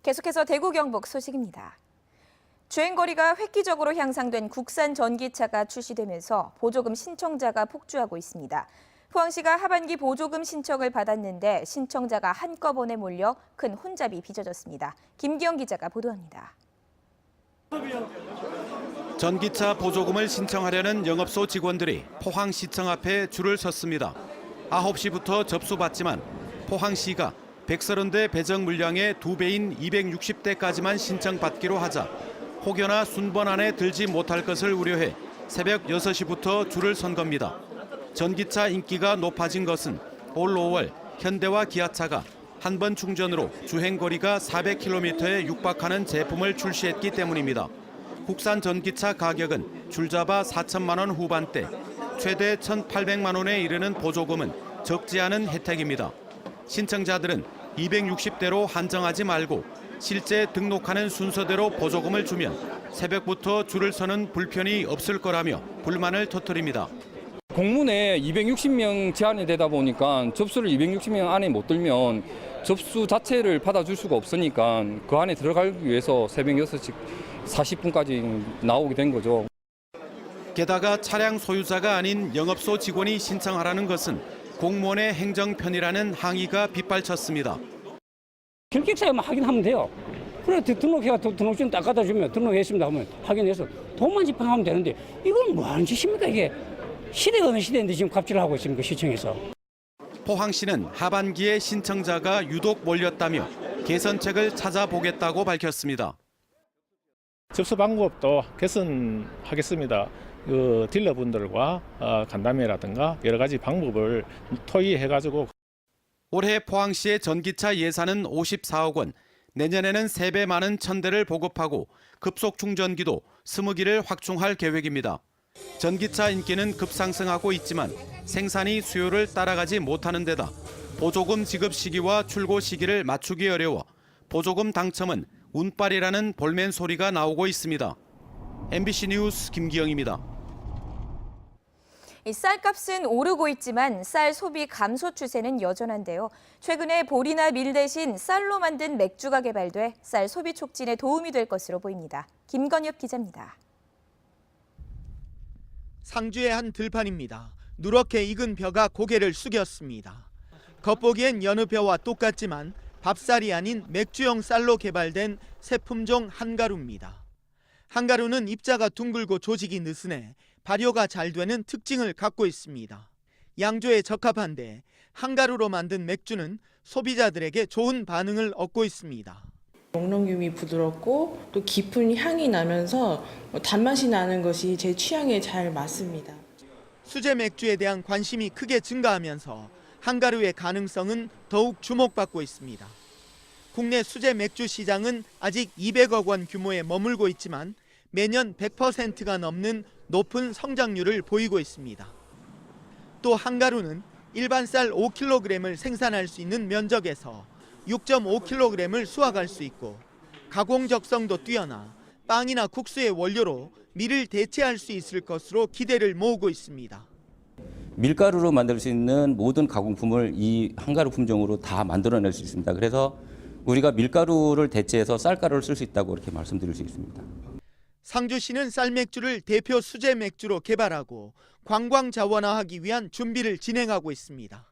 계속해서 대구 경북 소식입니다. 주행거리가 획기적으로 향상된 국산 전기차가 출시되면서 보조금 신청자가 폭주하고 있습니다. 포항시가 하반기 보조금 신청을 받았는데 신청자가 한꺼번에 몰려 큰 혼잡이 빚어졌습니다. 김기영 기자가 보도합니다. 전기차 보조금을 신청하려는 영업소 직원들이 포항시청 앞에 줄을 섰습니다. 9시부터 접수받지만 포항시가 130대 배정 물량의 2배인 260대까지만 신청받기로 하자 혹여나 순번 안에 들지 못할 것을 우려해 새벽 6시부터 줄을 선 겁니다. 전기차 인기가 높아진 것은 올 5월 현대와 기아차가 한 번 충전으로 주행거리가 400km에 육박하는 제품을 출시했기 때문입니다. 국산 전기차 가격은 줄잡아 4천만 원 후반대, 최대 1,800만 원에 이르는 보조금은 적지 않은 혜택입니다. 신청자들은 260대로 한정하지 말고 실제 등록하는 순서대로 보조금을 주면 새벽부터 줄을 서는 불편이 없을 거라며 불만을 터뜨립니다. 공문에 260명 제한이 되다 보니까 접수를 260명 안에 못 들면 접수 자체를 받아줄 수가 없으니까 그 안에 들어가기 위해서 새벽 6시 40분까지 나오게 된 거죠. 게다가 차량 소유자가 아닌 영업소 직원이 신청하라는 것은 공무원의 행정편이라는 항의가 빗발쳤습니다. 결격사유만 확인하면 돼요. 그래 등록해가 등록증 딱 갖다 주면 등록했습니다 하면 확인해서 돈만 집행하면 되는데 이건 뭐 하는 짓입니까 이게. 시대가 어느 시대인데 지금 갑질을 하고 있습니까 시청에서. 포항시는 하반기에 신청자가 유독 몰렸다며 개선책을 찾아보겠다고 밝혔습니다. 접수 방법도 개선하겠습니다. 그 딜러분들과 간담회라든가 여러 가지 방법을 토의해가지고. 올해 포항시의 전기차 예산은 54억 원, 내년에는 3배 많은 1,000대를 보급하고 급속 충전기도 20기를 확충할 계획입니다. 전기차 인기는 급상승하고 있지만 생산이 수요를 따라가지 못하는 데다 보조금 지급 시기와 출고 시기를 맞추기 어려워 보조금 당첨은 운빨이라는 볼멘 소리가 나오고 있습니다. MBC 뉴스 김기영입니다. 쌀값은 오르고 있지만 쌀 소비 감소 추세는 여전한데요. 최근에 보리나 밀 대신 쌀로 만든 맥주가 개발돼 쌀 소비 촉진에 도움이 될 것으로 보입니다. 김건엽 기자입니다. 상주의 한 들판입니다. 누렇게 익은 벼가 고개를 숙였습니다. 겉보기엔 여느 벼와 똑같지만 밥쌀이 아닌 맥주용 쌀로 개발된 새 품종 한가루입니다. 한가루는 입자가 둥글고 조직이 느슨해 발효가 잘 되는 특징을 갖고 있습니다. 양조에 적합한데 한가루로 만든 맥주는 소비자들에게 좋은 반응을 얻고 있습니다. 목넘김이 부드럽고 또 깊은 향이 나면서 단맛이 나는 것이 제 취향에 잘 맞습니다. 수제 맥주에 대한 관심이 크게 증가하면서 한가루의 가능성은 더욱 주목받고 있습니다. 국내 수제 맥주 시장은 아직 200억 원 규모에 머물고 있지만 매년 100%가 넘는 높은 성장률을 보이고 있습니다. 또 한가루는 일반 쌀 5kg을 생산할 수 있는 면적에서 6.5kg을 수확할 수 있고 가공 적성도 뛰어나 빵이나 국수의 원료로 밀을 대체할 수 있을 것으로 기대를 모으고 있습니다. 밀가루로 만들 수 있는 모든 가공품을 이 한가루 품종으로 다 만들어낼 수 있습니다. 그래서 우리가 밀가루를 대체해서 쌀가루를 쓸 수 있다고 이렇게 말씀드릴 수 있습니다. 상주시는 쌀맥주를 대표 수제 맥주로 개발하고 관광 자원화하기 위한 준비를 진행하고 있습니다.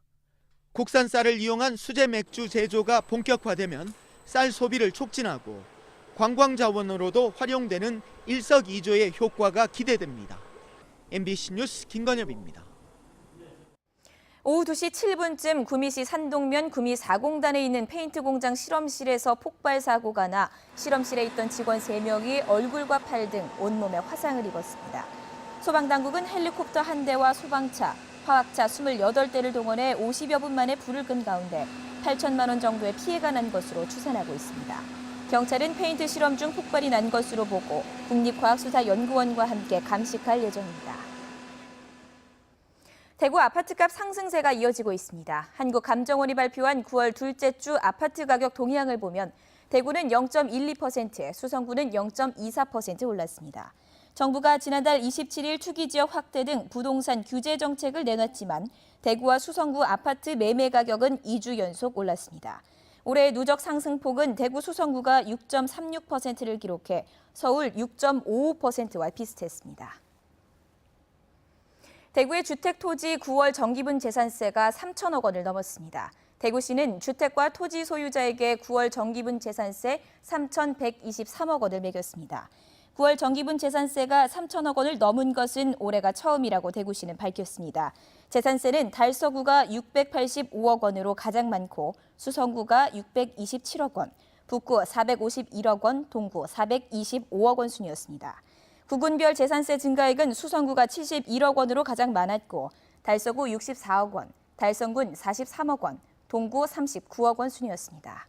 국산 쌀을 이용한 수제 맥주 제조가 본격화되면 쌀 소비를 촉진하고 관광 자원으로도 활용되는 일석이조의 효과가 기대됩니다. MBC 뉴스 김건엽입니다. 오후 2시 7분쯤 구미시 산동면 구미 4공단에 있는 페인트 공장 실험실에서 폭발 사고가 나 실험실에 있던 직원 3명이 얼굴과 팔 등 온몸에 화상을 입었습니다. 소방당국은 헬리콥터 1대와 소방차, 화학차 28대를 동원해 50여 분 만에 불을 끈 가운데 8천만 원 정도의 피해가 난 것으로 추산하고 있습니다. 경찰은 페인트 실험 중 폭발이 난 것으로 보고 국립과학수사연구원과 함께 감식할 예정입니다. 대구 아파트값 상승세가 이어지고 있습니다. 한국감정원이 발표한 9월 둘째 주 아파트 가격 동향을 보면 대구는 0.12%, 수성구는 0.24% 올랐습니다. 정부가 지난달 27일 투기지역 확대 등 부동산 규제 정책을 내놨지만 대구와 수성구 아파트 매매 가격은 2주 연속 올랐습니다. 올해 누적 상승폭은 대구 수성구가 6.36%를 기록해 서울 6.55%와 비슷했습니다. 대구의 주택 토지 9월 정기분 재산세가 3천억 원을 넘었습니다. 대구시는 주택과 토지 소유자에게 9월 정기분 재산세 3,123억 원을 매겼습니다. 9월 정기분 재산세가 3천억 원을 넘은 것은 올해가 처음이라고 대구시는 밝혔습니다. 재산세는 달서구가 685억 원으로 가장 많고 수성구가 627억 원, 북구 451억 원, 동구 425억 원 순이었습니다. 구군별 재산세 증가액은 수성구가 71억 원으로 가장 많았고 달서구 64억 원, 달성군 43억 원, 동구 39억 원 순이었습니다.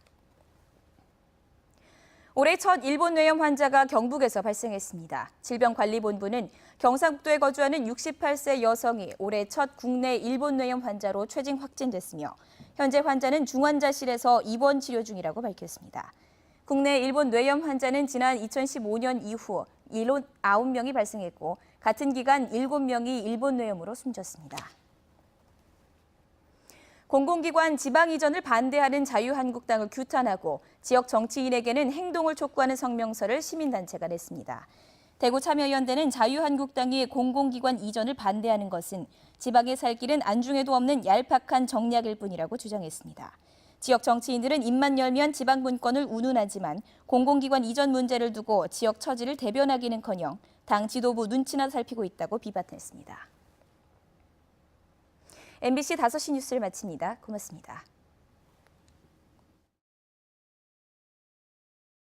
올해 첫 일본 뇌염 환자가 경북에서 발생했습니다. 질병관리본부는 경상북도에 거주하는 68세 여성이 올해 첫 국내 일본 뇌염 환자로 최진 확진됐으며 현재 환자는 중환자실에서 입원 치료 중이라고 밝혔습니다. 국내 일본 뇌염 환자는 지난 2015년 이후 9명이 발생했고 같은 기간 7명이 일본 뇌염으로 숨졌습니다. 공공기관 지방 이전을 반대하는 자유한국당을 규탄하고 지역 정치인에게는 행동을 촉구하는 성명서를 시민단체가 냈습니다. 대구 참여연대는 자유한국당이 공공기관 이전을 반대하는 것은 지방에 살 길은 안중에도 없는 얄팍한 정략일 뿐이라고 주장했습니다. 지역 정치인들은 입만 열면 지방 분권을 운운하지만 공공기관 이전 문제를 두고 지역 처지를 대변하기는커녕 당 지도부 눈치나 살피고 있다고 비판했습니다. MBC 5시 뉴스를 마칩니다. 고맙습니다.